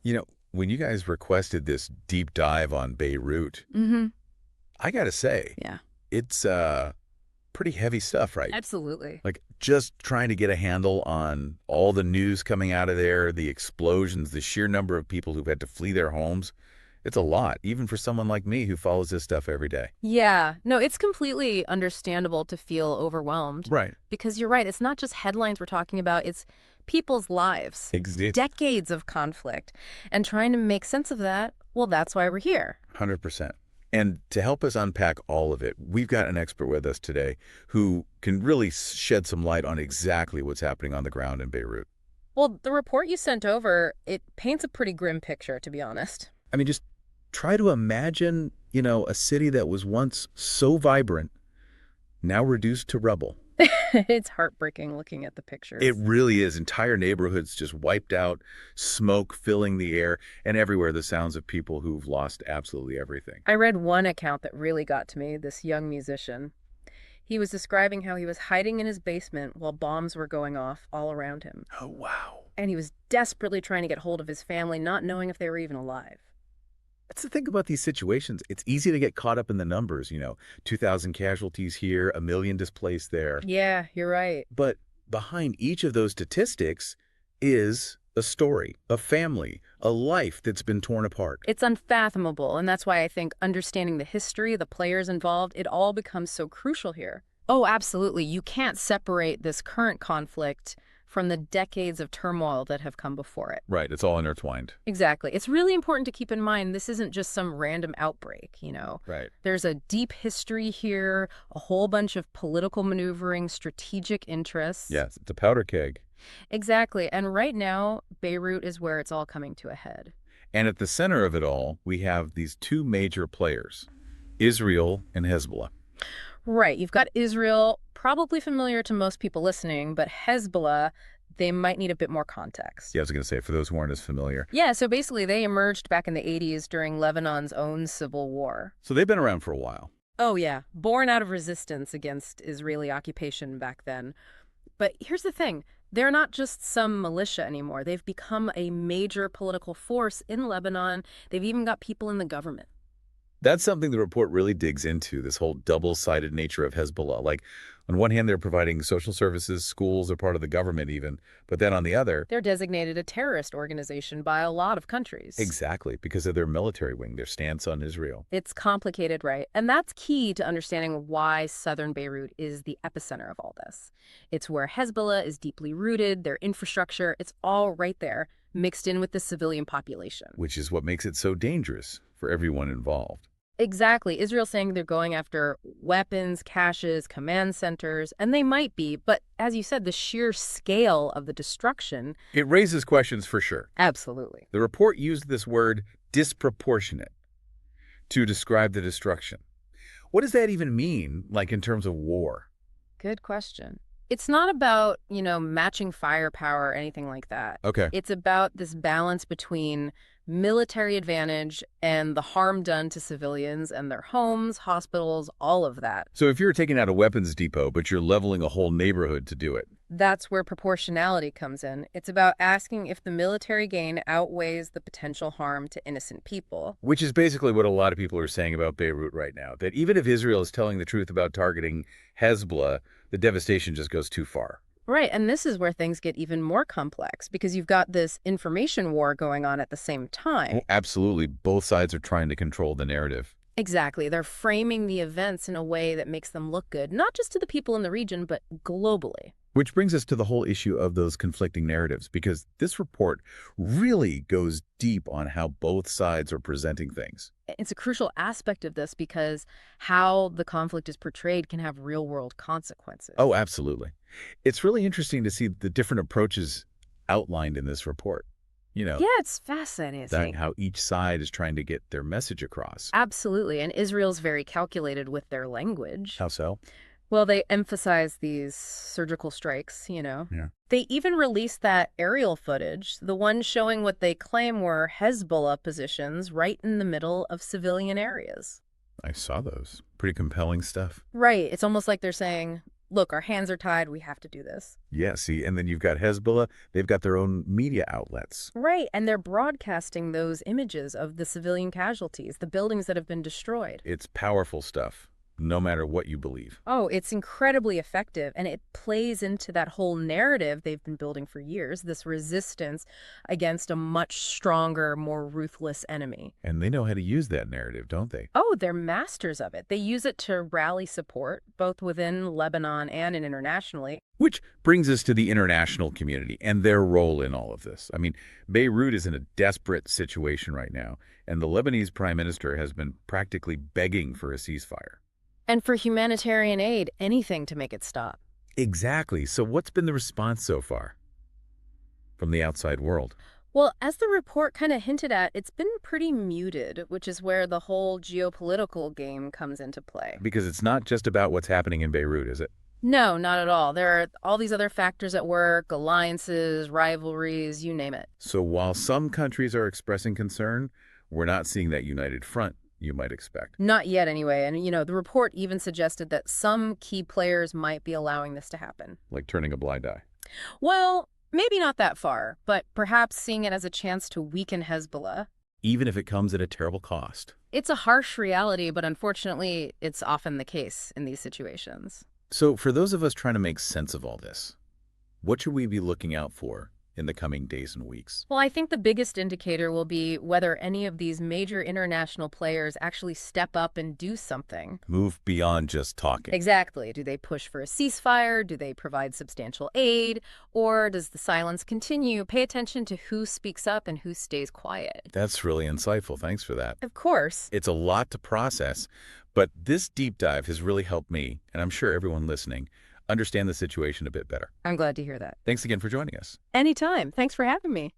You know, when you guys requested this deep dive on Beirut, Mm-hmm. I gotta say, Yeah, it's pretty heavy stuff, right? absolutely. Like just trying to get a handle on all the news coming out of there, the explosions, the sheer number of people who've had to flee their homes. It's a lot, even for someone like me who follows this stuff every day. Yeah, no, it's completely understandable to feel overwhelmed Right. because you're right. It's not just headlines we're talking about, it's people's lives, Exactly. decades of conflict. And trying to make sense of that, well, that's why we're here. 100%. And to help us unpack all of it, we've got an expert with us today who can really shed some light on exactly what's happening on the ground in Beirut. Well, the report you sent over, it paints a pretty grim picture, to be honest. I mean, just try to imagine, a city that was once so vibrant, now reduced to rubble. It's heartbreaking looking at the It pictures. really is. Entire neighborhoods just wiped out, smoke filling the air, and everywhere the sounds of people who've lost absolutely everything. I read one account that really got to me, this young musician. He was describing how he was hiding in his basement while bombs were going off all around him. Oh, wow. And he was desperately trying to get hold of his family, not knowing if they were even alive. That's the thing about these situations. It's easy to get caught up in the numbers, 2,000 casualties here, a million displaced there. Yeah, you're right. But behind each of those statistics is a story, a family, a life that's been torn apart. It's unfathomable, and that's why I think understanding the history, the players involved, it all becomes so crucial here. Oh, absolutely. You can't separate this current conflict from the decades of turmoil that have come before it. Right, it's all intertwined. Exactly. It's really important to keep in mind this isn't just some random outbreak. Right. There's a deep history here, a whole bunch of political maneuvering, strategic interests. Yes, it's a powder keg. Exactly. And right now, Beirut is where it's all coming to a head. And at the center of it all, we have these two major players, Israel and Hezbollah. Right. You've got Israel, probably familiar to most people listening, but Hezbollah, they might need a bit more context. Yeah, I was going to say, for those who aren't as familiar. Yeah, so basically they emerged back in the 80s during Lebanon's own civil war. So they've been around for a while. Oh, yeah, born out of resistance against Israeli occupation back then. But here's the thing. They're not just some militia anymore. They've become a major political force in Lebanon. They've even got people in the government. That's something the report really digs into, this whole double-sided nature of Hezbollah. Like, on one hand, they're providing social services, schools are part of the government even, but then on the other, They're designated a terrorist organization by a lot of countries. exactly, because of their military wing, their stance on Israel. It's complicated, right? And that's key to understanding why southern Beirut is the epicenter of all this. It's where Hezbollah is deeply rooted, their infrastructure, it's all right there, mixed in with the civilian population. Which is what makes it so dangerous for everyone involved. Exactly. Israel's saying they're going after weapons, caches, command centers, and they might be, but as you said, the sheer scale of the destruction. It raises questions for sure. Absolutely. The report used this word disproportionate to describe the destruction. What does that even mean, like in terms of war? Good question. It's not about, matching firepower or anything like that. Okay. It's about this balance between military advantage and the harm done to civilians and their homes, hospitals, all of that. So if you're taking out a weapons depot, but you're leveling a whole neighborhood to do it. That's where proportionality comes in. It's about asking if the military gain outweighs the potential harm to innocent people. Which is basically what a lot of people are saying about Beirut right now, that even if Israel is telling the truth about targeting Hezbollah, the devastation just goes too far. Right, and this is where things get even more complex because you've got this information war going on at the same time. Oh, absolutely. Both sides are trying to control the narrative. Exactly. They're framing the events in a way that makes them look good, not just to the people in the region, but globally. Which brings us to the whole issue of those conflicting narratives, because this report really goes deep on how both sides are presenting things. It's a crucial aspect of this because how the conflict is portrayed can have real-world consequences. Oh, absolutely. It's really interesting to see the different approaches outlined in this report. Yeah, it's fascinating. How each side is trying to get their message across. Absolutely. And Israel's very calculated with their language. How so? Well, they emphasize these surgical strikes. Yeah. They even released that aerial footage, the one showing what they claim were Hezbollah positions right in the middle of civilian areas. I saw those. Pretty compelling stuff. Right. It's almost like they're saying, look, our hands are tied, we have to do this. Yeah, see, and then you've got Hezbollah. They've got their own media outlets. Right, and they're broadcasting those images of the civilian casualties, the buildings that have been destroyed. It's powerful stuff, no matter what you believe. Oh, it's incredibly effective, and it plays into that whole narrative they've been building for years, this resistance against a much stronger, more ruthless enemy. And they know how to use that narrative, don't they? Oh, they're masters of it. They use it to rally support, both within Lebanon and internationally. Which brings us to the international community and their role in all of this. I mean, Beirut is in a desperate situation right now, and the Lebanese prime minister has been practically begging for a ceasefire. And for humanitarian aid, anything to make it stop. Exactly. So what's been the response so far from the outside world? Well, as the report kind of hinted at, it's been pretty muted, which is where the whole geopolitical game comes into play. Because it's not just about what's happening in Beirut, is it? No, not at all. There are all these other factors at work, alliances, rivalries, you name it. So while some countries are expressing concern, we're not seeing that united front you might expect. Not yet, anyway. And, the report even suggested that some key players might be allowing this to happen. Like turning a blind eye. Well, maybe not that far, but perhaps seeing it as a chance to weaken Hezbollah. Even if it comes at a terrible cost. It's a harsh reality, but unfortunately, it's often the case in these situations. So for those of us trying to make sense of all this, what should we be looking out for in the coming days and weeks? Well, I think the biggest indicator will be whether any of these major international players actually step up and do something. Move beyond just talking. Exactly. Do they push for a ceasefire? Do they provide substantial aid? Or does the silence continue? Pay attention to who speaks up and who stays quiet. That's really insightful. Thanks for that. Of course. It's a lot to process, but this deep dive has really helped me, and I'm sure everyone listening, understand the situation a bit better. I'm glad to hear that. Thanks again for joining us. Anytime. Thanks for having me.